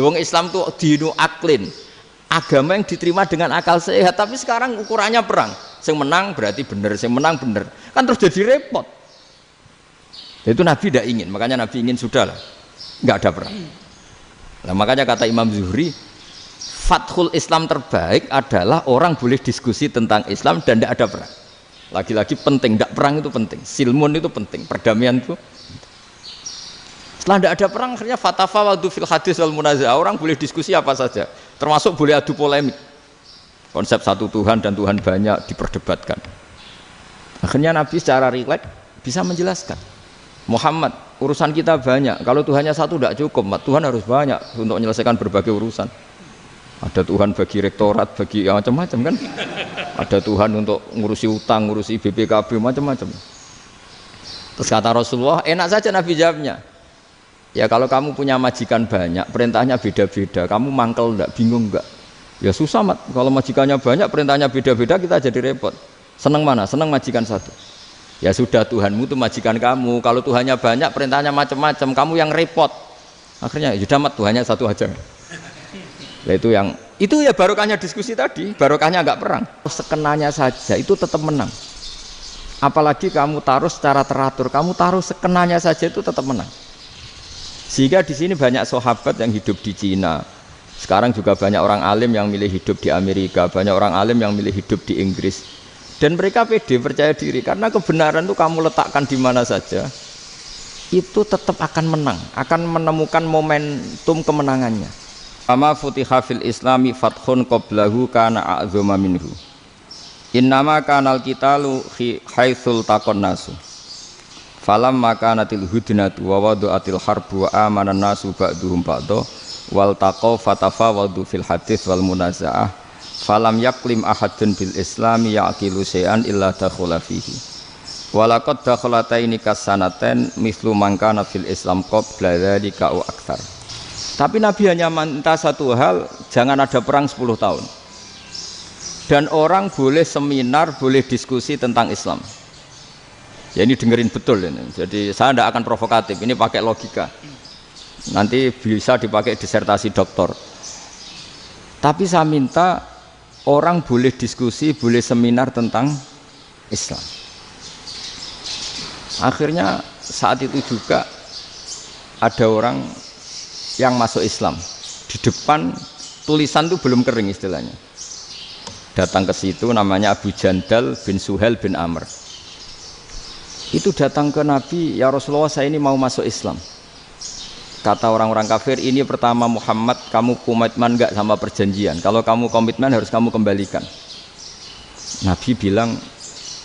Wong Islam tuh dinu aklin, agama yang diterima dengan akal sehat. Tapi sekarang ukurannya perang. Yang menang berarti benar, yang menang benar. Kan terus jadi repot. Itu Nabi tidak ingin, makanya Nabi ingin sudahlah, nggak ada perang. Nah, makanya kata Imam Zuhri, fathul Islam terbaik adalah orang boleh diskusi tentang Islam dan tidak ada perang. Lagi-lagi penting, tidak perang itu penting, silmun itu penting, perdamaian itu. Setelah tidak ada perang, akhirnya fatafawadu fil hadis wal munaza'ah, orang boleh diskusi apa saja, termasuk boleh adu polemik. Konsep satu Tuhan dan Tuhan banyak diperdebatkan. Akhirnya Nabi secara rileks bisa menjelaskan, Muhammad, urusan kita banyak, kalau Tuhannya satu tidak cukup, Tuhan harus banyak untuk menyelesaikan berbagai urusan. Ada Tuhan bagi rektorat, bagi macam-macam kan. Ada Tuhan untuk ngurusi utang, ngurusi BPKB, macam-macam. Terus kata Rasulullah, enak saja Nabi jawabnya. Ya kalau kamu punya majikan banyak, perintahnya beda-beda, kamu mangkel enggak, bingung enggak? Ya susah mat, kalau majikannya banyak, perintahnya beda-beda, kita jadi repot. Senang mana? Senang majikan satu. Ya sudah, Tuhanmu itu majikan kamu. Kalau Tuhannya banyak, perintahnya macam-macam, kamu yang repot. Akhirnya ya sudah mat, Tuhannya satu aja. Nah, itu ya barokahnya diskusi tadi, barokahnya enggak perang. Sekenanya saja itu tetap menang. Apalagi kamu taruh secara teratur, kamu taruh sekenanya saja itu tetap menang. Sehingga di sini banyak sahabat yang hidup di Cina. Sekarang juga banyak orang alim yang milih hidup di Amerika, banyak orang alim yang milih hidup di Inggris. Dan mereka pede, percaya diri karena kebenaran itu kamu letakkan di mana saja, itu tetap akan menang, akan menemukan momentum kemenangannya. Ama futiha fil islami fathun qablahu kana a'zama minhu. Innama kanal qitalu haitsul taqon nasu. Falam makanatil hudnatu wa wadu'atil harbu wa amanan nasu ba'duhum ba'da wal taqaw fatafawadu fil hadits wal munaza'ah. Falam yaklim ahadun bil islami yaqilu syai'an illa dakhala fihi. Walaqad dakhalataini kasanaten mithlu man kana fil islam qabla dzalika au aktsar. Tapi Nabi hanya minta satu hal, jangan ada perang 10 tahun. Dan orang boleh seminar, boleh diskusi tentang Islam. Ya ini dengerin betul ini. Jadi saya tidak akan provokatif, ini pakai logika. Nanti bisa dipakai disertasi doktor. Tapi saya minta orang boleh diskusi, boleh seminar tentang Islam. Akhirnya saat itu juga ada orang yang masuk Islam, di depan tulisan itu belum kering istilahnya, datang ke situ, namanya Abu Jandal bin Suhail bin Amr. Itu datang ke Nabi, ya Rasulullah saya ini mau masuk Islam. Kata orang-orang kafir, ini pertama Muhammad, kamu komitmen enggak sama perjanjian? Kalau kamu komitmen harus kamu kembalikan. Nabi bilang,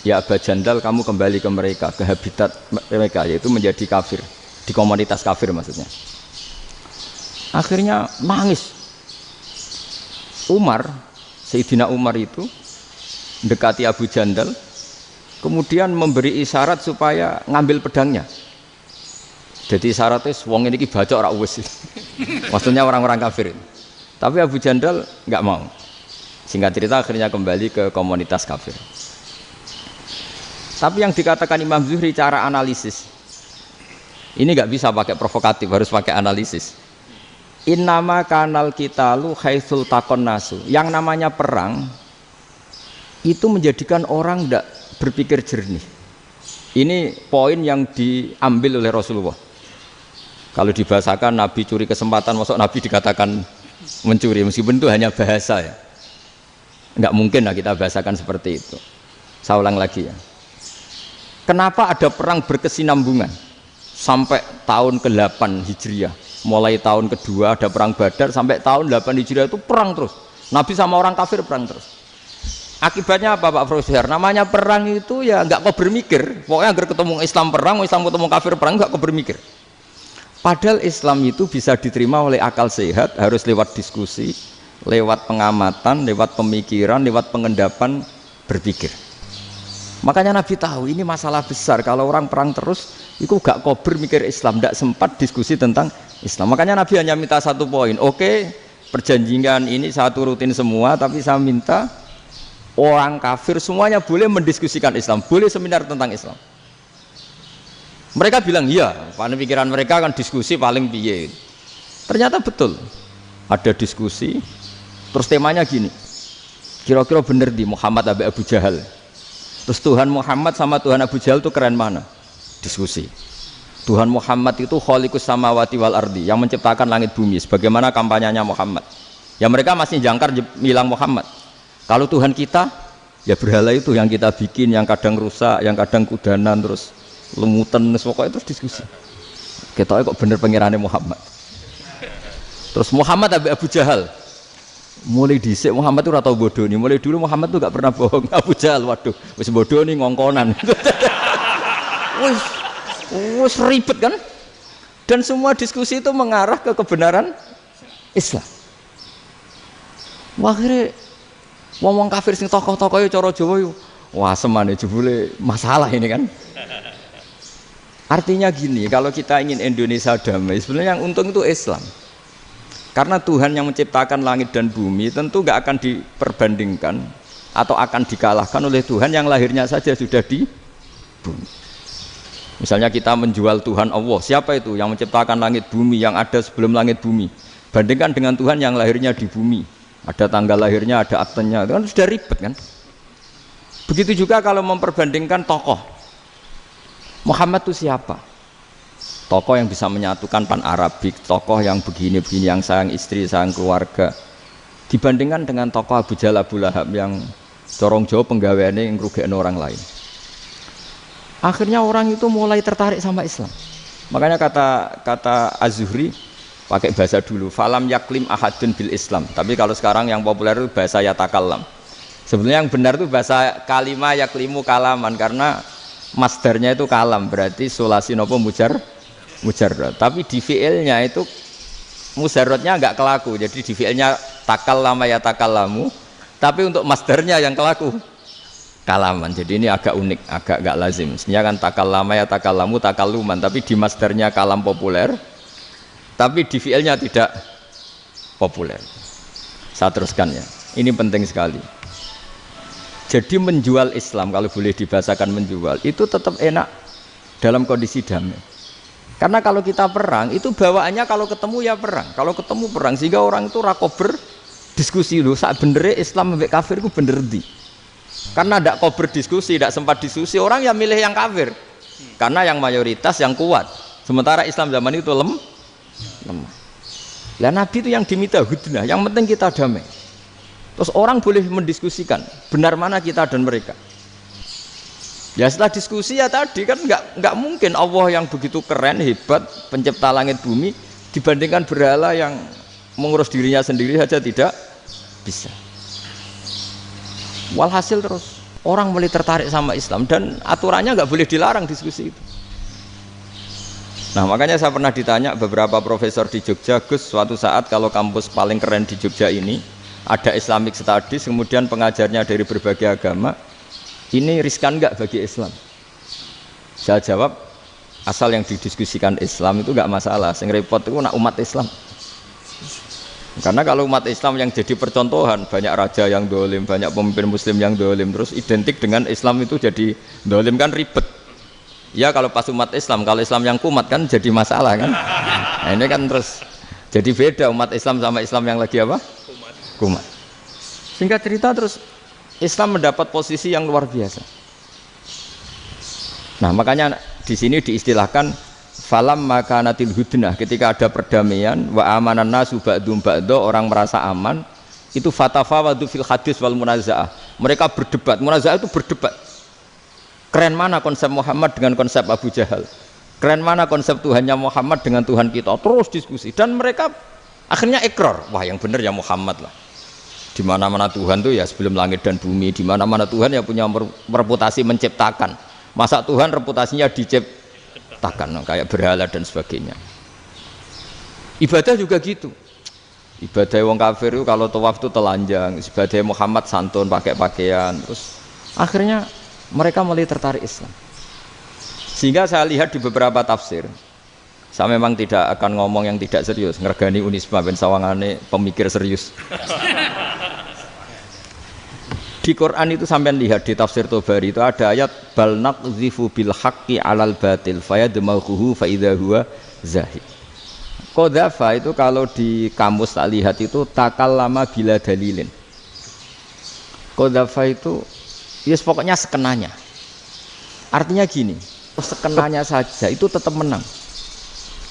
ya Abu Jandal kamu kembali ke mereka, ke habitat mereka, yaitu menjadi kafir, di komunitas kafir maksudnya. Akhirnya nangis. Umar, Sayyidina Umar itu mendekati Abu Jandal, kemudian memberi isyarat supaya ngambil pedangnya. Jadi isyaratnya wong ini baca ora wis. Maksudnya orang-orang kafir. Tapi Abu Jandal nggak mau. Singkat cerita akhirnya kembali ke komunitas kafir. Tapi yang dikatakan Imam Zuhri cara analisis, ini nggak bisa pakai provokatif, harus pakai analisis. Innama kanal qitalu haitsul taqon nasu. Yang namanya perang itu menjadikan orang tidak berpikir jernih. Ini poin yang diambil oleh Rasulullah. Kalau dibahasakan Nabi curi kesempatan, maksud Nabi dikatakan mencuri, meskipun itu hanya bahasa ya. Enggak mungkin lah kita bahasakan seperti itu. Saya ulang lagi ya. Kenapa ada perang berkesinambungan sampai tahun ke-8 Hijriah? Mulai tahun kedua ada perang Badar sampai tahun 8 Hijriah itu perang terus. Nabi sama orang kafir perang terus. Akibatnya apa Pak Profesor? Namanya perang itu ya nggak kau bermikir. Pokoknya agar ketemu Islam perang, Islam ketemu kafir perang, nggak kau bermikir. Padahal Islam itu bisa diterima oleh akal sehat, harus lewat diskusi, lewat pengamatan, lewat pemikiran, lewat pengendapan berpikir. Makanya Nabi tahu ini masalah besar. Kalau orang perang terus, itu gak kober mikir Islam, tidak sempat diskusi tentang Islam. Makanya Nabi hanya minta satu poin. Oke, perjanjian ini saya turutin semua, tapi saya minta orang kafir semuanya boleh mendiskusikan Islam, boleh seminar tentang Islam. Mereka bilang iya, pada pikiran mereka kan diskusi paling piye. Ternyata betul. Ada diskusi, terus temanya gini, kira-kira bener di Muhammad Abi Abu Jahal. Terus Tuhan Muhammad sama Tuhan Abu Jahal itu keren mana? Diskusi. Tuhan Muhammad itu khaliqus samawati wal ardi, yang menciptakan langit bumi, sebagaimana kampanyenya Muhammad. Ya mereka masih jangkar bilang Muhammad. Kalau Tuhan kita, ya berhala itu yang kita bikin, yang kadang rusak, yang kadang kudanan, terus lemutan, pokoknya terus diskusi. Kita kok bener pengirannya Muhammad. Terus Muhammad Abu Jahal, mulai dhisik Muhammad itu ratau bodoh nih. Mulai dulu Muhammad tuh gak pernah bohong. Abu Jahal, waduh, wis bodoh nih ngongkonan. Wis ribet kan? Dan semua diskusi itu mengarah ke kebenaran Islam. Wah, akhirnya wong kafir sing tokoh-tokoh cara Jawa yo, wah semane jebule masalah ini kan. Artinya gini, kalau kita ingin Indonesia damai, sebenarnya yang untung itu Islam. Karena Tuhan yang menciptakan langit dan bumi tentu gak akan diperbandingkan atau akan dikalahkan oleh Tuhan yang lahirnya saja sudah di bumi. Misalnya kita menjual Tuhan Allah, siapa itu yang menciptakan langit bumi, yang ada sebelum langit bumi, bandingkan dengan Tuhan yang lahirnya di bumi, ada tanggal lahirnya, ada aktenya, itu kan sudah ribet kan. Begitu juga kalau memperbandingkan tokoh, Muhammad itu siapa? Tokoh yang bisa menyatukan pan Arabik, tokoh yang begini-begini, yang sayang istri, sayang keluarga, dibandingkan dengan tokoh Abu Jahal Abu Lahab yang corong Jawa penggaweannya yang ngerugikan orang lain. Akhirnya orang itu mulai tertarik sama Islam. Makanya kata Az-Zuhri pakai bahasa dulu, falam yaklim ahadun bil Islam. Tapi kalau sekarang yang populer itu bahasa yatakallam. Sebenarnya yang benar itu bahasa kalimah yaklimu kalaman, karena masdarnya itu kalam, berarti sulasi nopo mujarrad. Tapi di fiilnya itu mujarradnya enggak kelaku. Jadi di fiilnya takallama yatakallamu, tapi untuk masdarnya yang kelaku kalaman. Jadi ini agak unik, agak gak lazim. Sebenarnya kan takallama ya takallamu takalluman, tapi di masdarnya kalam populer, tapi di fiilnya tidak populer. Saya teruskan ya, ini penting sekali. Jadi menjual Islam, kalau boleh dibahasakan menjual, itu tetap enak dalam kondisi damai. Karena kalau kita perang, itu bawaannya kalau ketemu ya perang, kalau ketemu perang, sehingga orang itu rakober diskusi dulu, saat benernya Islam sampai kafir itu bener di. Karena tidak kau berdiskusi, tidak sempat diskusi, orang yang milih yang kafir. Karena yang mayoritas yang kuat. Sementara Islam zaman itu lemah. Lah Nabi itu yang diminta hudnah, yang penting kita damai. Terus orang boleh mendiskusikan benar mana kita dan mereka. Ya setelah diskusi ya tadi kan nggak mungkin Allah yang begitu keren, hebat, pencipta langit bumi dibandingkan berhala yang mengurus dirinya sendiri saja tidak bisa. Walhasil terus orang mulai tertarik sama Islam dan aturannya nggak boleh dilarang diskusi itu. Nah makanya saya pernah ditanya beberapa profesor di Jogja, Gus, suatu saat kalau kampus paling keren di Jogja ini ada Islamic Studies, kemudian pengajarnya dari berbagai agama, ini riskan nggak bagi Islam? Saya jawab, asal yang didiskusikan Islam itu nggak masalah, yang repot itu nak umat Islam. Karena kalau umat Islam yang jadi percontohan, banyak raja yang dolim, banyak pemimpin muslim yang dolim, terus identik dengan Islam itu jadi dolim kan ribet. Ya kalau pas umat Islam, kalau Islam yang kumat kan jadi masalah kan. Nah ini kan terus jadi beda umat Islam sama Islam yang lagi apa? Kumat. Singkat cerita terus Islam mendapat posisi yang luar biasa. Nah makanya di sini diistilahkan falam makanatil hudnah, ketika ada perdamaian wa amanan nasu ba'dum ba'do, orang merasa aman, itu fatafawadu fil hadis wal munazaah, mereka berdebat. Munazaah itu berdebat, keren mana konsep Muhammad dengan konsep Abu Jahal, keren mana konsep Tuhannya Muhammad dengan Tuhan kita, terus diskusi. Dan mereka akhirnya ikrar, wah yang benar ya Muhammad lah. Di mana-mana Tuhan tuh ya sebelum langit dan bumi, di mana-mana Tuhan ya punya reputasi menciptakan. Masa Tuhan reputasinya diciptakan kayak berhala dan sebagainya. Ibadah juga gitu. Ibadah wong kafir itu kalau tawaf itu telanjang, ibadah Muhammad santun pakai pakaian. Terus akhirnya mereka mulai tertarik Islam. Sehingga saya lihat di beberapa tafsir, saya memang tidak akan ngomong yang tidak serius, ngergani Unisma ben sawangane pemikir serius. Di Quran itu sampean lihat di tafsir Tobari itu ada ayat bal naqdhifu bil haqqi 'alal batil fayadmaghuhu fa idza huwa zahid. Qadzafa itu kalau di kamus tak lihat itu takallama bila dalilin. Qadzafa itu ya pokoknya sekenanya. Artinya gini, sekenanya saja itu tetap menang.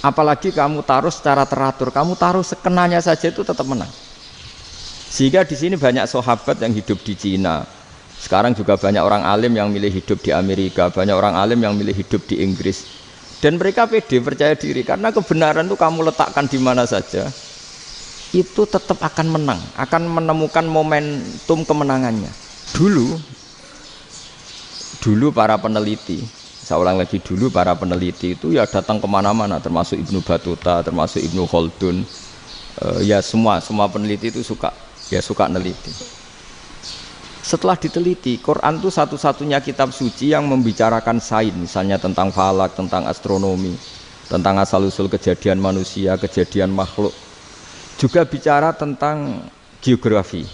Apalagi kamu taruh secara teratur, kamu taruh sekenanya saja itu tetap menang. Sehingga di sini banyak sahabat yang hidup di Cina. Sekarang juga banyak orang alim yang milih hidup di Amerika, banyak orang alim yang milih hidup di Inggris. Dan mereka pede, percaya diri, karena kebenaran itu kamu letakkan di mana saja, itu tetap akan menang, akan menemukan momentum kemenangannya. Dulu para peneliti, saya ulang lagi, dulu para peneliti itu ya datang kemana-mana, termasuk Ibnu Battuta, termasuk Ibnu Khaldun, ya semua peneliti itu suka neliti. Setelah diteliti, Quran itu satu-satunya kitab suci yang membicarakan sains, misalnya tentang falak, tentang astronomi, tentang asal-usul kejadian manusia, kejadian makhluk. Juga bicara tentang geografi,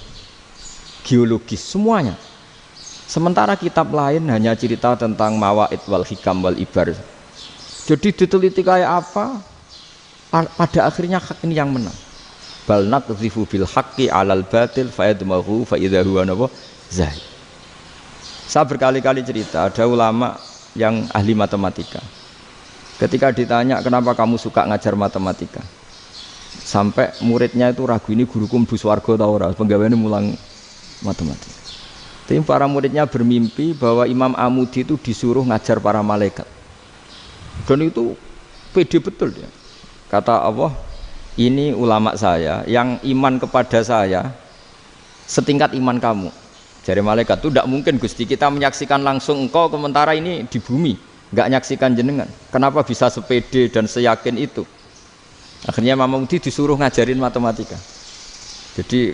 geologis, semuanya. Sementara kitab lain hanya cerita tentang mawaid wal hikam wal ibar. Jadi diteliti kayak apa, pada akhirnya hak ini yang menang. Bal naqdhifu bil haqqi 'alal batil fayadmaghu fa idza huwa zahid. Saya berkali-kali cerita, ada ulama yang ahli matematika. Ketika ditanya kenapa kamu suka ngajar matematika, sampai muridnya itu ragu, ini guruku mlebu swarga ta ora, penggaweane mulang matematika. Tapi para muridnya bermimpi bahwa Imam Amudi itu disuruh ngajar para malaikat. Dan itu pede betul dia. Kata Allah, ini ulama saya yang iman kepada saya setingkat iman kamu. Jadi malaikat itu tidak mungkin Gusti, kita menyaksikan langsung engkau, sementara ini di bumi nggak nyaksikan jenengan. Kenapa bisa sepede dan seyakin itu? Akhirnya Imam Amudi disuruh ngajarin matematika. Jadi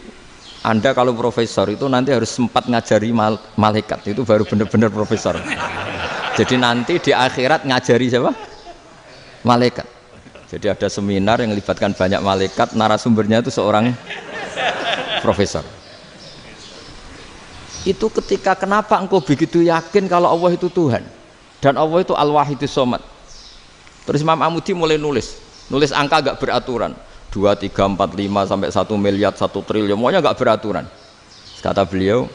Anda kalau profesor itu nanti harus sempat ngajari malaikat, itu baru benar-benar profesor. Jadi nanti di akhirat ngajari siapa? Malaikat. Jadi ada seminar yang melibatkan banyak malaikat, narasumbernya itu seorang profesor. Itu ketika kenapa engkau begitu yakin kalau Allah itu Tuhan dan Allah itu Al-Wahidus Shomad. Terus Imam Amudi mulai nulis angka gak beraturan, 2, 3, 4, 5 sampai 1 miliar, 1 triliun, semuanya gak beraturan. Kata beliau,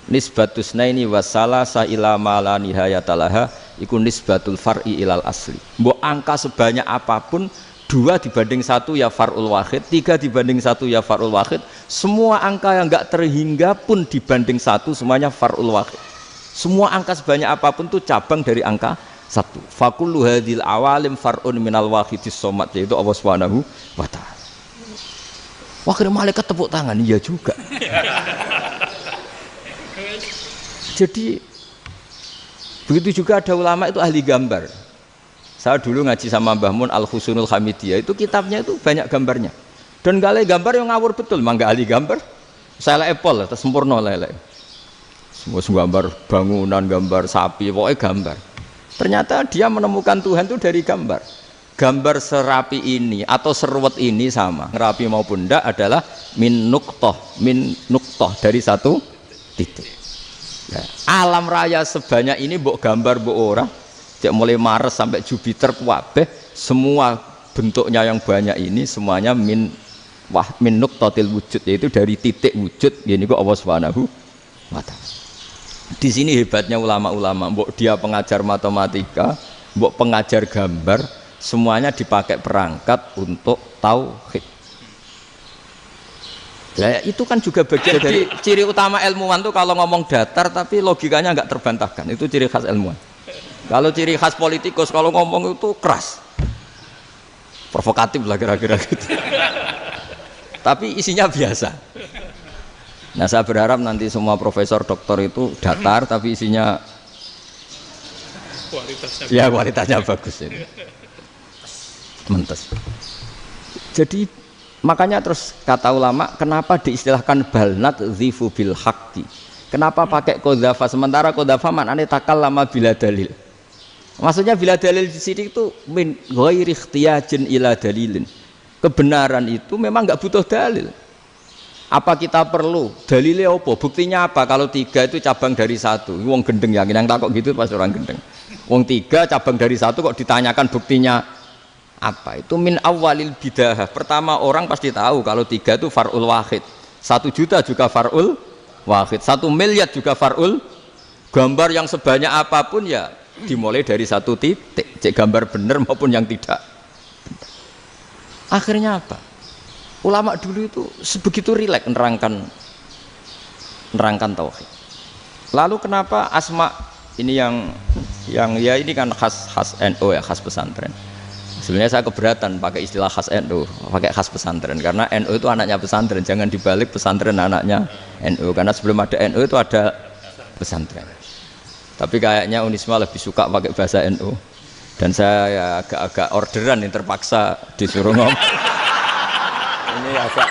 nisbatus naini wasalasa ila ma la nihayatalaha iku nisbatul far'i ilal asli. Mbok angka sebanyak apapun, 2 dibanding 1 ya far'ul wahid, 3 dibanding 1 ya far'ul wahid, semua angka yang enggak terhingga pun dibanding 1 semuanya far'ul wahid. Semua angka sebanyak apapun itu cabang dari angka 1. Fakullu hadhil awalim far'un minal wahidis shomad, yaitu Allah Subhanahu wa ta'ala. Wah, kira malaikat tepuk tangan, iya juga. Jadi begitu juga ada ulama itu ahli gambar. Saya dulu ngaji sama Mbah Mun Al-Husunul Hamidiyah, itu kitabnya itu banyak gambarnya. Dan gale gambar yang ngawur betul, mangga ahli gambar. Saya Apple, terus sempurna lele. Semua gambar bangunan, gambar sapi, pokoknya gambar. Ternyata dia menemukan Tuhan itu dari gambar. Gambar serapi ini atau seruat ini sama, rapi maupun tidak adalah min nuktoh dari satu titik. Ya, alam raya sebanyak ini mbok gambar mbok ora, cek mulai Mars sampai Jupiter kabeh semua bentuknya yang banyak ini semuanya min nuktotil wujud, yaitu dari titik wujud. Ini kok Allah Subhanahu wa ta'ala. Di sini hebatnya ulama-ulama, mbok dia pengajar matematika, mbok pengajar gambar, semuanya dipakai perangkat untuk tauhid. Ya, itu kan juga bagian dari ciri utama ilmuwan tuh kalau ngomong datar tapi logikanya nggak terbantahkan. Itu ciri khas ilmuwan. Kalau ciri khas politikus kalau ngomong itu keras, provokatif lah kira-kira gitu. Tapi isinya biasa. Nah, saya berharap nanti semua profesor doktor itu datar tapi isinya kualitasnya bagus ya. Mentes. Jadi makanya terus kata ulama, kenapa diistilahkan balnat zifu bil haqqi? Kenapa pakai qadzafa sementara qadzafa maknanya takallama bila dalil? Maksudnya bila dalil di sini itu min ghairi ikhtiyajin ila dalilin. Kebenaran itu memang enggak butuh dalil. Apa kita perlu dalilnya apa? Buktinya apa? Kalau 3 itu cabang dari 1. Wong gendeng yang takok gitu pas orang gendeng. Wong 3 cabang dari 1 kok ditanyakan buktinya apa? Itu min awalil bidah. Pertama orang pasti tahu kalau 3 itu far'ul wahid. 1 juta juga far'ul wahid. 1 miliar juga far'ul. Gambar yang sebanyak apapun ya dimulai dari 1 titik. Cek gambar benar maupun yang tidak. Akhirnya apa? Ulama dulu itu sebegitu rileks nerangkan tauhid. Lalu kenapa asma ini yang ya ini kan khas NU ya, khas pesantren. Sebenarnya saya keberatan pakai istilah khas NU, pakai khas pesantren karena NU itu anaknya pesantren, jangan dibalik pesantren anaknya NU karena sebelum ada NU itu ada pesantren. Tapi kayaknya Unisma lebih suka pakai bahasa NU dan saya ya agak orderan yang terpaksa disuruh ngomong. Ini agak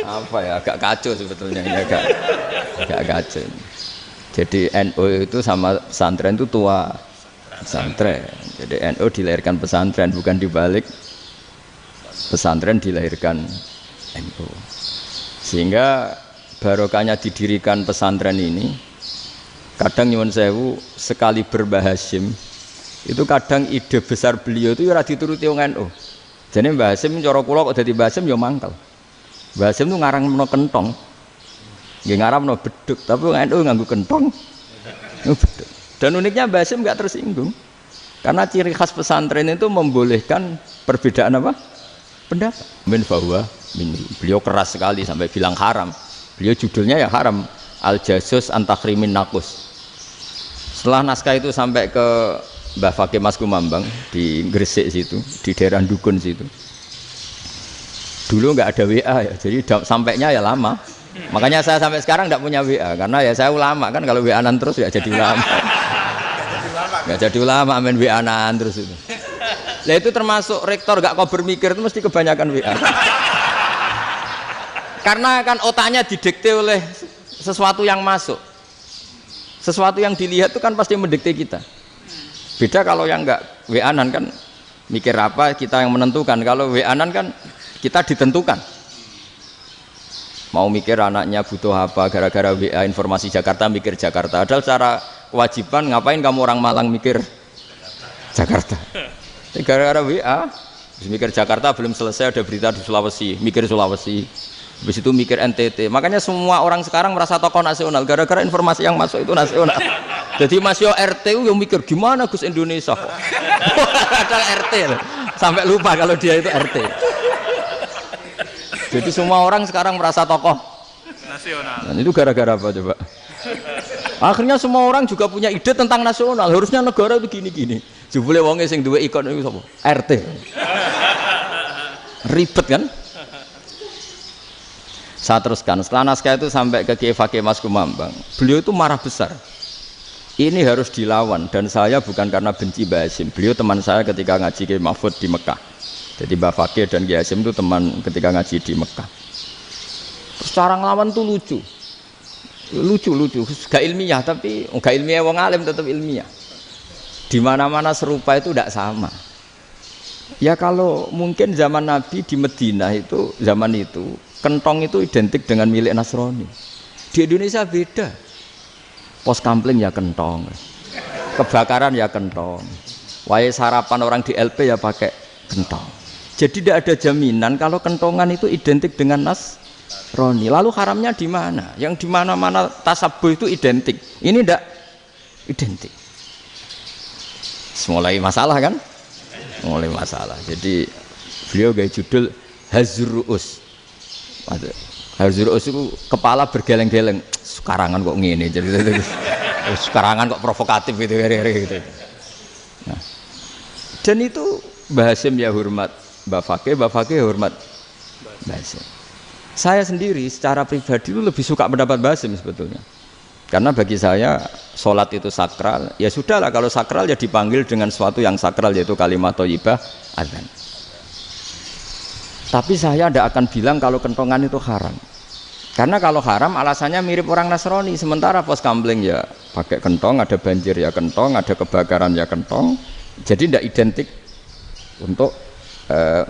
apa ya, agak kacau sebetulnya ini agak kacau. Jadi NU itu sama pesantren itu tua pesantren. Jadi NU dilahirkan pesantren, bukan dibalik pesantren dilahirkan NU. Sehingga barokahnya didirikan pesantren ini, kadang nyuwun sewu sekali Mbah Hasyim itu kadang ide besar beliau itu ora dituruti wong NU. Jadi Mbah Hasyim cara kula kok dadi Mbah Hasyim ya mangkel. Mbah Hasyim itu ngarangno kentong. Nggih ngaramno beduk, tapi wong NU nganggo kentong. Beduk. Dan uniknya Mbah Hasyim enggak tersinggung. Karena ciri khas pesantren itu membolehkan perbedaan apa? Pendapat. Min bahwa beliau keras sekali sampai bilang haram. Beliau judulnya ya haram. Al-Jasus Antakhrimin Naqus. Setelah naskah itu sampai ke Mbah Fakih Mas Kumambang di Gresik situ, di daerah Dukun situ. Dulu nggak ada WA ya, jadi sampainya ya lama. Makanya saya sampai sekarang nggak punya WA karena ya saya ulama kan, kalau WA-an terus ya jadi ulama. Nggak jadi ulama main WA-an terus itu. Nah itu termasuk rektor nggak kau bermikir itu mesti kebanyakan WA. Karena kan otaknya didikte oleh sesuatu yang masuk. Sesuatu yang dilihat itu kan pasti mendikte kita. Beda kalau yang enggak WA-an kan mikir apa kita yang menentukan. Kalau WA-an kan kita ditentukan. Mau mikir anaknya butuh apa gara-gara WA informasi Jakarta mikir Jakarta. Padahal secara kewajiban ngapain kamu orang Malang mikir Jakarta. Gara-gara WA mikir Jakarta belum selesai ada berita di Sulawesi, mikir Sulawesi. Habis itu mikir NTT. Makanya semua orang sekarang merasa tokoh nasional gara-gara informasi yang masuk itu nasional. Jadi Mas Yo RT yang mikir gimana Gus Indonesia kok. Ada RT loh. Sampai lupa kalau dia itu RT. Jadi semua orang sekarang merasa tokoh nasional. Dan itu gara-gara apa coba? Akhirnya semua orang juga punya ide tentang nasional. Harusnya negara itu gini-gini. Jebule wonge sing duwe ikon itu sapa? RT. Ribet kan? Saya teruskan, setelah naskah itu sampai ke Kiai Fakih Mas Kumambang, beliau itu marah besar. Ini harus dilawan dan saya bukan karena benci Mbah Hasyim. Beliau teman saya ketika ngaji Kiai Mahfud di Mekah. Jadi Mbah Fakih dan Kiai Hasyim itu teman ketika ngaji di Mekah. Terus cara ngelawan tuh lucu. Lucu, gak ilmiah tapi gak ilmiah wong alim tetap ilmiah. Di mana-mana serupa itu tidak sama. Ya kalau mungkin zaman Nabi di Madinah itu zaman itu kentong itu identik dengan milik Nasrani. Di Indonesia beda. Pos kampling ya kentong, kebakaran ya kentong, wae sarapan orang di LP ya pakai kentong. Jadi tidak ada jaminan kalau kentongan itu identik dengan Nasrani. Lalu haramnya di mana? Yang di mana-mana tasabuh itu identik. Ini tidak identik. Mulai masalah kan? Mulai masalah. Jadi beliau gaya judul Hazruus. Hazruus itu kepala bergeleng-geleng. Sekarangan kok ngene jadi sekarangan kok provokatif gitu gitu. Nah, dan itu Mbah Hasyim ya hormat Mbah Fakih hormat Mbah Hasyim. Saya sendiri secara pribadi itu lebih suka pendapat Mbah Hasyim sebetulnya. Karena bagi saya sholat itu sakral. Ya sudahlah kalau sakral ya dipanggil dengan sesuatu yang sakral yaitu kalimat thayyibah adzan. Tapi saya tidak akan bilang kalau kentongan itu haram. Karena kalau haram alasannya mirip orang Nasrani. Sementara pos kampling ya pakai kentong, ada banjir ya kentong, ada kebakaran ya kentong. Jadi tidak identik untuk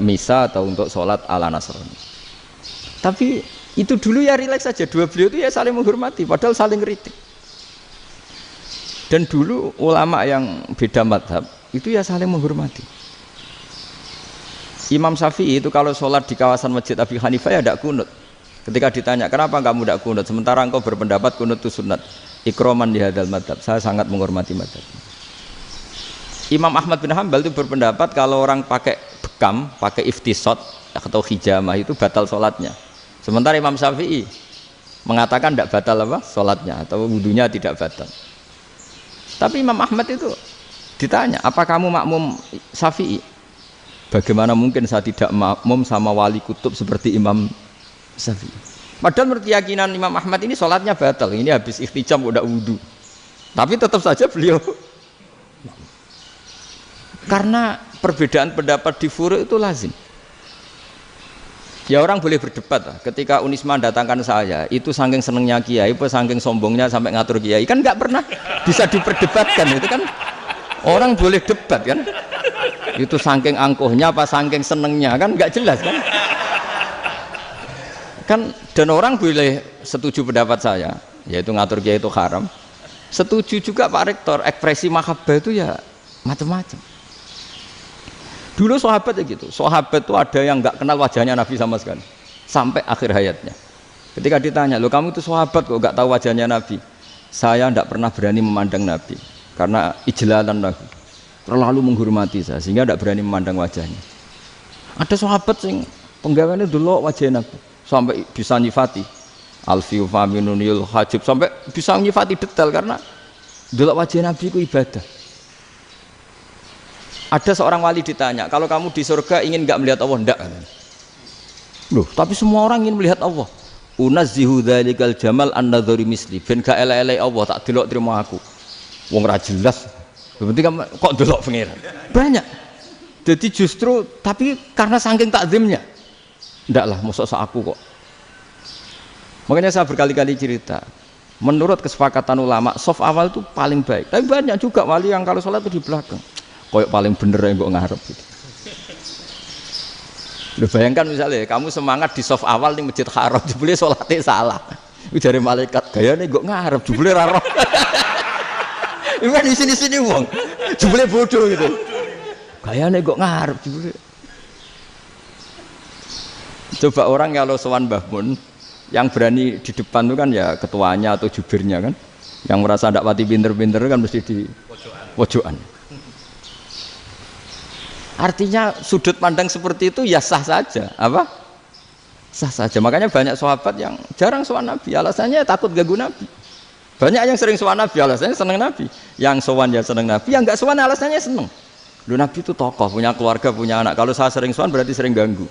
misa atau untuk sholat ala Nasrani. Tapi itu dulu ya rileks saja. Dua beliau itu ya saling menghormati, padahal saling kritik. Dan dulu ulama yang beda madhab itu ya saling menghormati. Imam Syafi'i itu kalau sholat di kawasan Masjid Abi Hanifah ya tidak kunut. Ketika ditanya kenapa kamu tidak kunut sementara engkau berpendapat kunut itu sunat, ikroman di hadal madhab, saya sangat menghormati madhab. Imam Ahmad bin Hanbal itu berpendapat kalau orang pakai bekam, pakai iftisot atau hijamah itu batal sholatnya. Sementara Imam Syafi'i mengatakan tidak batal apa sholatnya atau wudunya tidak batal. Tapi Imam Ahmad itu ditanya, apa kamu makmum Syafi'i? Bagaimana mungkin saya tidak makmum sama wali kutub seperti Imam Syafi'i? Padahal menurut keyakinan Imam Ahmad ini sholatnya batal. Ini habis ikhtijam udah wudu. Tapi tetap saja beliau, karena perbedaan pendapat di furu' itu lazim. Ya orang boleh berdebat lah. Ketika Unisma datangkan saya, itu saking senengnya kiai, apa saking sombongnya sampai ngatur kiai, kan nggak pernah bisa diperdebatkan. Itu kan orang boleh debat kan? Itu saking angkuhnya apa saking senengnya kan nggak jelas kan? Kan dan orang boleh setuju pendapat saya, yaitu ngatur kiai itu haram. Setuju juga Pak Rektor, ekspresi mahabbah itu ya macam-macam. Dulu sahabat ya gitu, sahabat itu ada yang nggak kenal wajahnya Nabi sama sekali sampai akhir hayatnya. Ketika ditanya, loh kamu itu sahabat kok nggak tahu wajahnya Nabi? Saya tidak pernah berani memandang Nabi karena ijlalan Nabi, terlalu menghormati saya sehingga tidak berani memandang wajahnya. Ada sahabat yang penggawaannya dulu wajah Nabi sampai bisa nyifati alfiu faminunil hajib, sampai bisa nyifati detail karena dulu wajah Nabi itu ibadah. Ada seorang wali ditanya, kalau kamu di surga ingin nggak melihat Allah? Enggak. Loh, tapi semua orang ingin melihat Allah. Unazzihu dzalikal jamal an-nadzari misli. Ben gak elek-elek Allah tak delok terima aku. Wong ra jelas. Berarti kok delok pangeran. Banyak. Jadi justru tapi karena saking takzimnya. Enggak lah, mosok sak aku kok. Makanya saya berkali-kali cerita. Menurut kesepakatan ulama, soft awal itu paling baik. Tapi banyak juga wali yang kalau sholat itu di belakang. Koyok paling bener yang kok ngarep gitu. Lu bayangkan misalnya kamu semangat di soft awal nih Masjid Haram, jebule sholatnya salah. Itu dari malaikat gayane kok ngarep, jebule ra roh. Iku di sini-sini wong. Jebule bodoh gitu. Gayane kok ngarep jebule. Coba orang kalau sowan Mbah Mun yang berani di depan itu kan ya ketuanya atau jubirnya kan. Yang merasa ndak pati pinter-pinter kan mesti di pojokan. Artinya sudut pandang seperti itu ya sah saja, apa? Sah saja. Makanya banyak sahabat yang jarang sowan Nabi, alasannya takut ganggu Nabi. Banyak yang sering sowan Nabi, alasannya seneng Nabi. Yang sowan ya seneng Nabi, yang enggak sowan alasannya seneng. Lu Nabi itu tokoh, punya keluarga, punya anak. Kalau saya sering sowan berarti sering ganggu.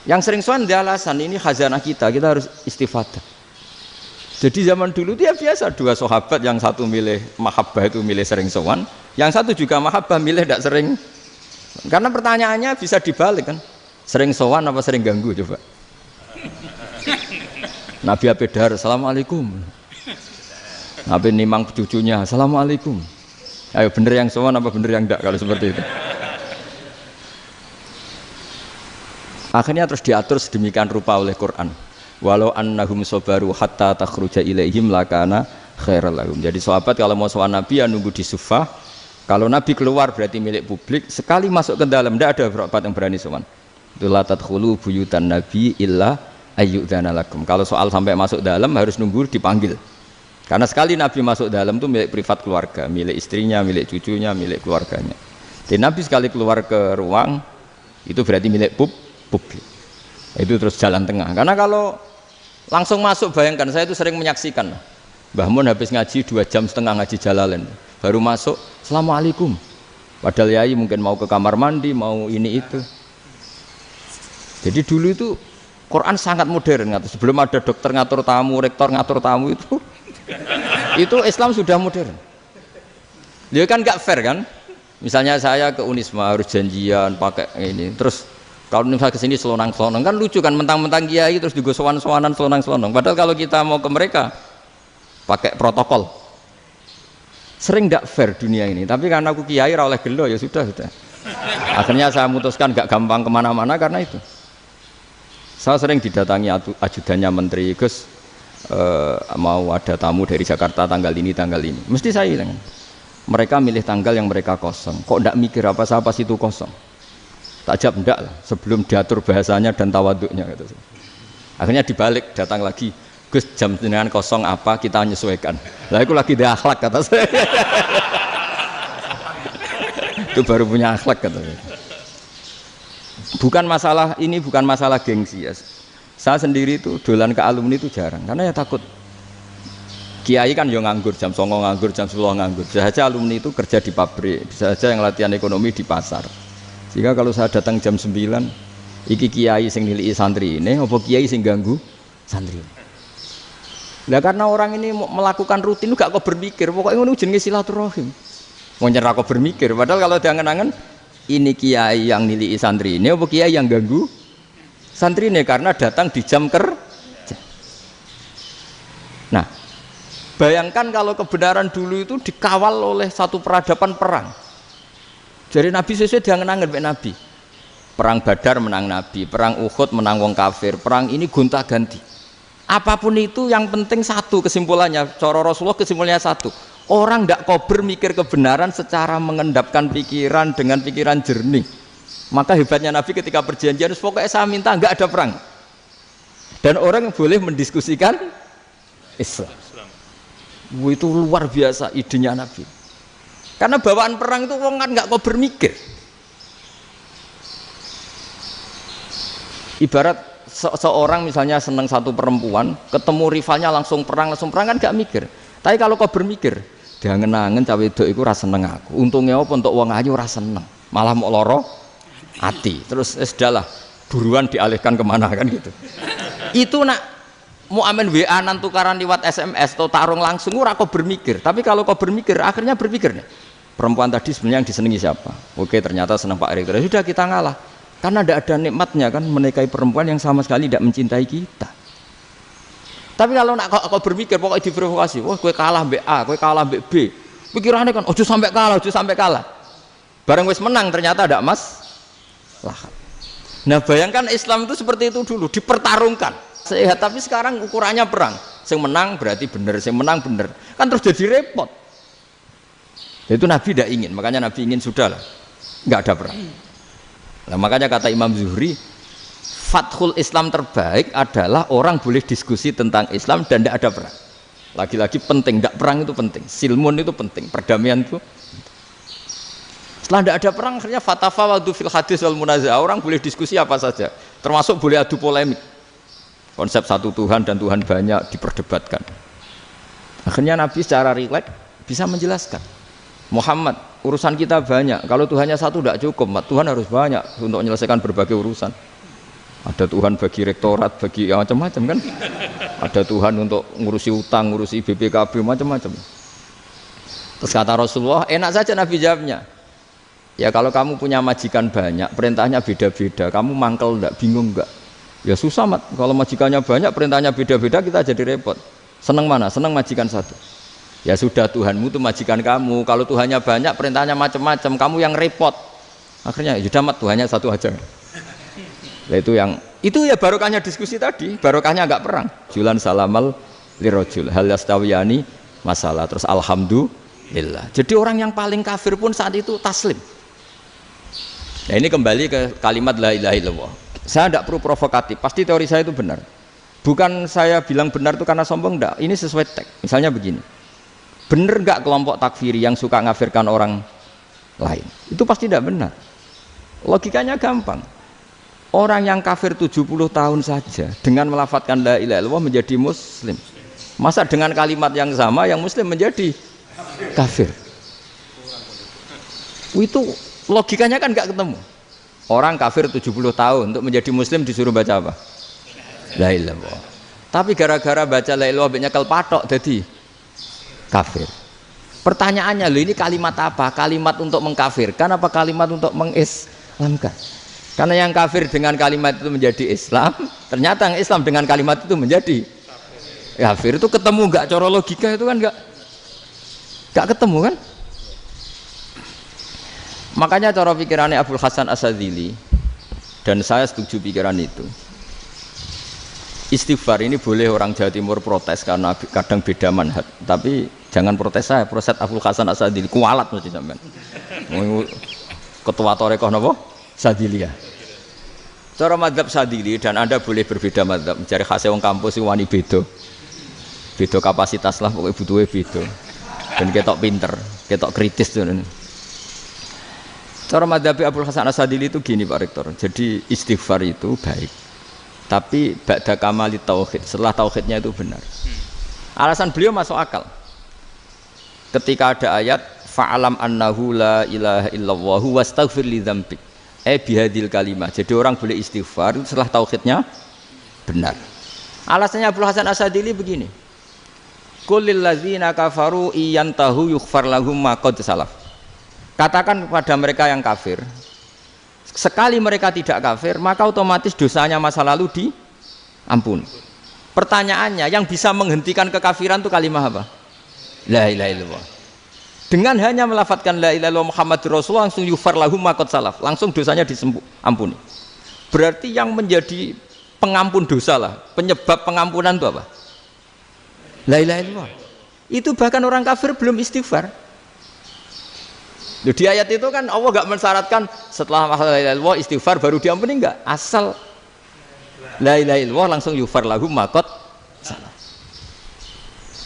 Yang sering sowan dia alasan ini khazanah kita harus istifadah. Jadi zaman dulu dia biasa dua sahabat, yang satu milih mahabbah itu milih sering sowan, yang satu juga mahabbah milih tidak sering. Karena pertanyaannya bisa dibalik kan, sering sowan apa sering ganggu coba. Nabi Abedar, assalamualaikum. Nabi nimang cucunya, assalamualaikum. Ayo bener yang sowan apa bener yang enggak kalau seperti itu. Akhirnya terus diatur sedemikian rupa oleh Quran. Walau annahum sabaru hatta takhruja ilaihim lakana khairal lahum. Jadi sahabat kalau mau sowan Nabi ya nunggu di Sufah. Kalau Nabi keluar berarti milik publik, sekali masuk ke dalam tidak ada sahabat yang berani sowan. La tadkhulu buyutan Nabi illa ayyudzana lakum. Kalau soal sampai masuk dalam harus nunggu dipanggil. Karena sekali Nabi masuk dalam itu milik privat keluarga, milik istrinya, milik cucunya, milik keluarganya. Jadi Nabi sekali keluar ke ruang itu berarti milik publik. Itu terus jalan tengah. Karena kalau langsung masuk, bayangkan saya itu sering menyaksikan. Mbah Mun habis ngaji 2,5 jam ngaji Jalalain. Baru masuk, assalamualaikum. Padahal yai mungkin mau ke kamar mandi, mau ini itu. Jadi dulu itu Quran sangat modern. Sebelum ada dokter ngatur tamu, rektor ngatur tamu itu Islam sudah modern. Dia kan nggak fair kan? Misalnya saya ke Unisma harus janjian pakai ini. Terus kalau misalnya kesini selonang-selonang kan lucu kan, mentang-mentang kiai terus juga sowan-sowanan selonang-selonang. Padahal kalau kita mau ke mereka pakai protokol. Sering tidak fair dunia ini, tapi karena aku kiai ra oleh gelo ya sudah. Akhirnya saya memutuskan gak gampang kemana-mana karena itu. Saya sering didatangi ajudannya menteri, Gus mau ada tamu dari Jakarta tanggal ini, mesti saya bilang Mereka milih tanggal yang mereka kosong. Kok ndak mikir apa situ kosong? Tak jawab ndak lah, sebelum diatur bahasanya dan tawaduknya gitu. Akhirnya dibalik, datang lagi, Gus jam jenengan kosong apa kita menyesuaikan. Lah itu lagi dia akhlak kata saya. Itu baru punya akhlak kata saya. Bukan masalah ini, bukan masalah gengsi ya. Saya sendiri itu dolan ke alumni itu jarang, karena ya takut. Kiai kan yang nganggur, jam 9 nganggur, jam 10 nganggur. Bisa saja alumni itu kerja di pabrik, bisa saja yang latihan ekonomi di pasar. Sehingga kalau saya datang jam 9, iki kiai sing nilai santri ini, apa kiai sing ganggu santri. Nah karena orang ini melakukan rutin itu gak kok berpikir, pokoknya ngono jenenge silaturahim. Mau nyerah kok berpikir, padahal kalau diangen-angen ini kiai yang nilai santri ini, apa kiai yang ganggu santri ini karena datang di jam kerja. Nah, bayangkan kalau kebenaran dulu itu dikawal oleh satu peradaban perang. Jadi Nabi sesuai diangen-angen mbek Nabi. Perang Badar menang Nabi, perang Uhud menang wong kafir, perang ini gonta-ganti. Apapun itu yang penting satu kesimpulannya, cara Rasulullah kesimpulannya satu. Orang tidak kober mikir kebenaran secara mengendapkan pikiran dengan pikiran jernih. Maka hebatnya Nabi ketika perjanjian, pokoknya saya minta nggak ada perang. Dan orang boleh mendiskusikan Islam. Itu luar biasa idenya Nabi. Karena bawaan perang itu orang kan nggak kok bermikir. Ibarat seorang misalnya seneng satu perempuan, ketemu rivalnya langsung perang kan nggak mikir. Tapi kalau kau bermikir, dia ngenangen cawe wedok iku ora seneng aku. Untungnya apa untuk wong ayu ora seneng, malah mau loro hati. Terus sudahlah, buruan dialihkan kemana kan gitu. Itu nak mau amen WA-an tukaran lewat SMS atau tarung langsung ora kau bermikir. Tapi kalau kau bermikir, akhirnya berpikir nih. Perempuan tadi sebenarnya yang disenangi siapa? Oke, ternyata senang Pak Erick. Sudah kita ngalah. Karena tidak ada nikmatnya kan menikahi perempuan yang sama sekali tidak mencintai kita. Tapi kalau nak kau berpikir pokoknya diprovokasi, wah kue kalah mbak A, kue kalah mbak B. Pikirannya kan, ojo sampai kalah. Bareng wis menang ternyata ada lah. Nah bayangkan Islam itu seperti itu dulu, dipertarungkan. Sehat tapi sekarang ukurannya perang. Sing menang berarti bener, sing menang bener. Kan terus jadi repot. Itu Nabi tidak ingin, makanya Nabi ingin sudahlah, nggak ada perang. Nah, makanya kata Imam Zuhri, fathul Islam terbaik adalah orang boleh diskusi tentang Islam dan tidak ada perang. Lagi-lagi penting, tidak perang itu penting, silmun itu penting, perdamaian itu. Setelah tidak ada perang, akhirnya fatafawadu fil hadis wal munazah, orang boleh diskusi apa saja, termasuk boleh adu polemik. Konsep satu Tuhan dan Tuhan banyak diperdebatkan. Akhirnya Nabi secara rileks bisa menjelaskan. Muhammad, urusan kita banyak. Kalau Tuhannya satu tidak cukup, Tuhan harus banyak untuk menyelesaikan berbagai urusan. Ada Tuhan bagi rektorat, bagi macam-macam kan. Ada Tuhan untuk ngurusi utang, ngurusi BPKB, macam-macam. Terus kata Rasulullah, enak saja Nabi jawabnya. Ya kalau kamu punya majikan banyak, perintahnya beda-beda, kamu mangkel enggak, bingung enggak? Ya susah mat, kalau majikannya banyak, perintahnya beda-beda, kita jadi repot. Seneng mana? Seneng majikan satu. Ya sudah Tuhanmu itu majikan kamu. Kalau Tuhannya banyak, perintahnya macam-macam, kamu yang repot. Akhirnya ya sudah mat, Tuhannya satu aja. Nah, itu ya barokahnya diskusi tadi, barokahnya enggak perang. Julan salamal lirojul hal yastawiyani masalah. Terus alhamdulillah. Jadi orang yang paling kafir pun saat itu taslim. Nah ini kembali ke kalimat la ilaha illallah. Saya tidak perlu provokatif, pasti teori saya itu benar. Bukan saya bilang benar itu karena sombong, enggak. Ini sesuai teks. Misalnya begini. Benar enggak kelompok takfiri yang suka ngafirkan orang lain? Itu pasti tidak benar. Logikanya gampang. Orang yang kafir 70 tahun saja dengan melafadzkan la ilaha illallah menjadi muslim. Masa dengan kalimat yang sama yang muslim menjadi kafir? Itu logikanya kan enggak ketemu. Orang kafir 70 tahun untuk menjadi muslim disuruh baca apa? La ilaha illallah. Tapi gara-gara baca la ilaha illallah nyekel patok jadi kafir. Pertanyaannya, loh ini kalimat apa? Kalimat untuk mengkafirkan apa kalimat untuk mengislamkan? Karena yang kafir dengan kalimat itu menjadi Islam, ternyata yang Islam dengan kalimat itu menjadi kafir. Itu ketemu enggak cara logika itu kan enggak ketemu kan? Makanya cara pikirannya Abdul Hasan As-Sadzili, dan saya setuju pikiran itu. Istighfar ini boleh orang Jawa Timur protes karena kadang beda manhaj, tapi Jangan protes saya, protes Abdul Hasan As-Sadili kualat mesti sampean. Ketua Torekoh napa? Sadiliyah. Cara madzhab Sadili dan Anda boleh berbeda madzhab. Mencari khasnya wong kampus itu wani beda. Beda kapasitas lah pokoknya butuhnya beda. Dan ketok pinter, ketok kritis tuh. Cara madzhab Abdul Hasan As-Sadili itu gini Pak Rektor. Jadi istighfar itu baik. Tapi ba'da kamali tauhid, setelah tauhidnya itu benar. Alasan beliau masuk akal. Ketika ada ayat fa'alam annahu la ilaha illallah wastaghfir li dzambik. Bihadil kalimah. Jadi orang boleh istighfar setelah tauhidnya benar. Alasannya Abdul Hasan As-Sadili begini. Qul lil ladzina kafaru iyantahu yughfar lahum ma qad salaf. Katakan kepada mereka yang kafir, sekali mereka tidak kafir, maka otomatis dosanya masa lalu diampuni. Pertanyaannya, yang bisa menghentikan kekafiran itu kalimat apa? La ilaha illallah. Dengan hanya melafadzkan la ilaha illallah Muhammadur Rasulullah langsung yughfar lahum ma qad salaf, langsung dosanya diampuni. Berarti yang menjadi pengampun dosa lah, penyebab pengampunan itu apa? La ilaha illallah. Itu bahkan orang kafir belum istighfar. Di ayat itu kan Allah enggak mensyaratkan setelah la ilaha illallah istighfar baru diampuni, enggak. Asal la ilaha illallah langsung yughfar lahum ma qad salaf.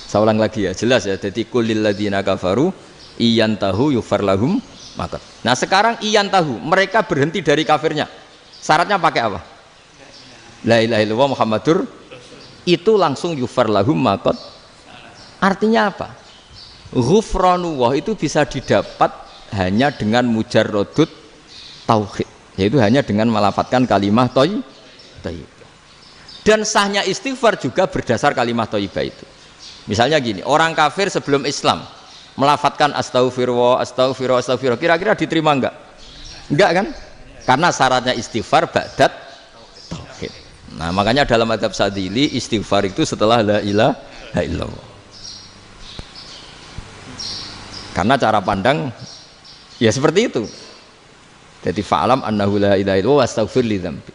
Saya ulang lagi ya, jelas ya. Jadi kulil ladzina kafaru iyantahu yughfar lahum ma qad. Nah, sekarang iyantahu, mereka berhenti dari kafirnya. Syaratnya pakai apa? La ilaha illallah Muhammadur, itu langsung yughfar lahum ma qad. Artinya apa? Ghufranullah itu bisa didapat hanya dengan mujarrodut tauhid, yaitu hanya dengan melafadzkan kalimah thayyibah. Dan sahnya istighfar juga berdasar kalimah thayyibah itu. Misalnya gini, orang kafir sebelum Islam melafadzkan astaghfirullah, astaghfirullah, astaghfirullah, kira-kira diterima enggak? Enggak kan? Karena syaratnya istighfar ba'dat tauhid. Nah, makanya dalam madzhab Sadili istighfar itu setelah la ilaha illallah. Karena cara pandang ya seperti itu. Jadi fa'alam annahu la ilaha illallah wastaghfir li dzambi.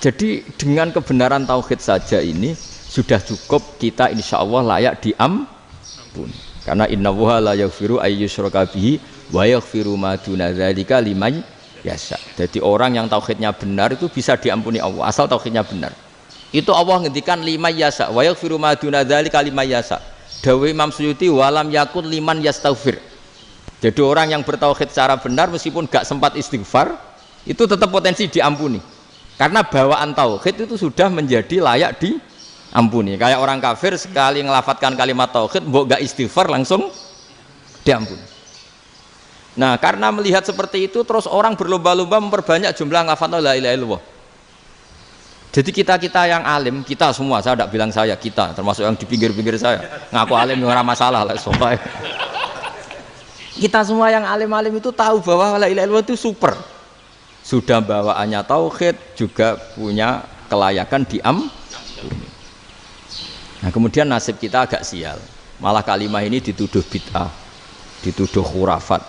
Jadi dengan kebenaran tauhid saja ini sudah cukup kita insya Allah layak diampuni. Karena innallaha la yaghfiru ayyusyraka bihi wa yaghfiru ma duna dzalika liman yasha. Jadi orang yang tauhidnya benar itu bisa diampuni Allah asal tauhidnya benar. Itu Allah ngendikan liman yasha wa yaghfiru ma duna dzalika liman yasha. Dawe Imam Suyuti walam yakun liman yastaghfir. Jadi orang yang bertauhid secara benar meskipun gak sempat istighfar itu tetap potensi diampuni. Karena bawaan tauhid itu sudah menjadi layak diampuni. Kayak orang kafir sekali ngelafatkan kalimat tauhid mbok gak istighfar langsung diampuni. Nah, karena melihat seperti itu terus orang berlomba-lomba memperbanyak jumlah ngelafatkan la ilaha illallah. Jadi kita yang alim, kita semua, saya tidak bilang saya, kita termasuk yang di pinggir-pinggir saya ngaku alim yang ramah masalah lah, soalnya kita semua yang alim-alim itu tahu bahwa la ilaha illallah itu super, sudah bawaannya tauhid, juga punya kelayakan diampuni. Nah, kemudian nasib kita agak sial, malah kalimat ini dituduh bid'ah, dituduh khurafat.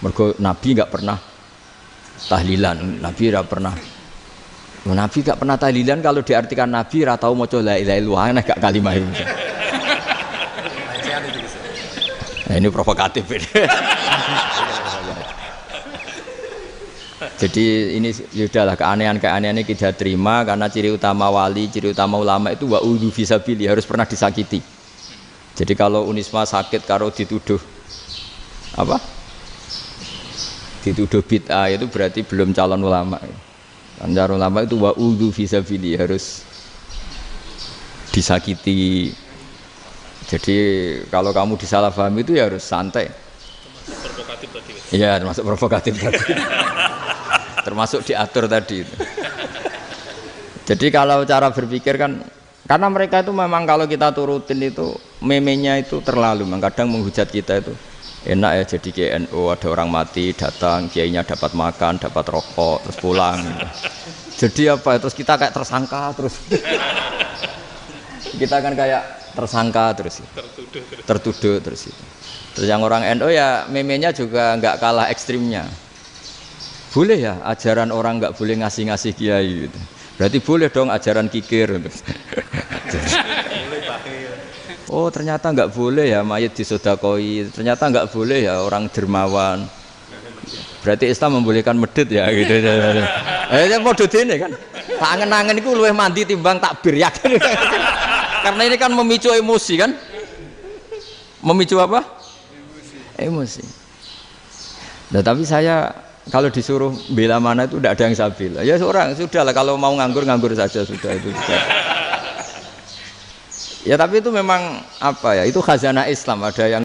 Mergo Nabi nggak pernah tahlilan, Nabi nggak pernah. Nabi gak pernah tahlilan, kalau diartikan Nabi ora tau maca la ilaha illallah, enak gak kalimat ini. Nah, ini provokatif ini. Jadi ini sudahlah keanehan-keanehan ini kita terima karena ciri utama wali, ciri utama ulama itu wa'udhu fisabili, harus pernah disakiti. Jadi kalau Unisma sakit karo dituduh apa? Dituduh bid'ah itu berarti belum calon ulama. Anjar ulama itu wa'udhu fisabili, harus disakiti. Jadi kalau kamu disalahpahami itu ya harus santai. Provokatif tadi. Iya, termasuk provokatif tadi. Termasuk diatur tadi itu. Jadi kalau cara berpikir kan, karena mereka itu memang kalau kita turutin itu memenya itu terlalu, kadang menghujat kita itu. Enak ya jadi KNU, ada orang mati datang, kiainya dapat makan, dapat rokok, terus pulang gitu. Jadi apa, terus kita kayak tersangka terus. Kita kan kayak tersangka terus, tertuduh terus itu. Terus yang orang NU ya memenya juga nggak kalah ekstrimnya. Boleh ya ajaran orang nggak boleh ngasih-ngasih kiai gitu. Berarti boleh dong ajaran kikir. Oh ternyata nggak boleh ya mayit disodakoi, ternyata nggak boleh ya orang dermawan. Berarti Islam membolehkan medit ya gitu. Modus ini kan. Tak angen-angen itu luwih mandi timbang takbir ya. Karena ini kan memicu emosi kan. Memicu apa? Emosi. Nah tapi saya kalau disuruh bela mana itu tidak ada yang saya bela. Ya seorang sudah lah kalau mau nganggur saja sudah itu. Ya tapi itu memang apa ya, itu khazanah Islam, ada yang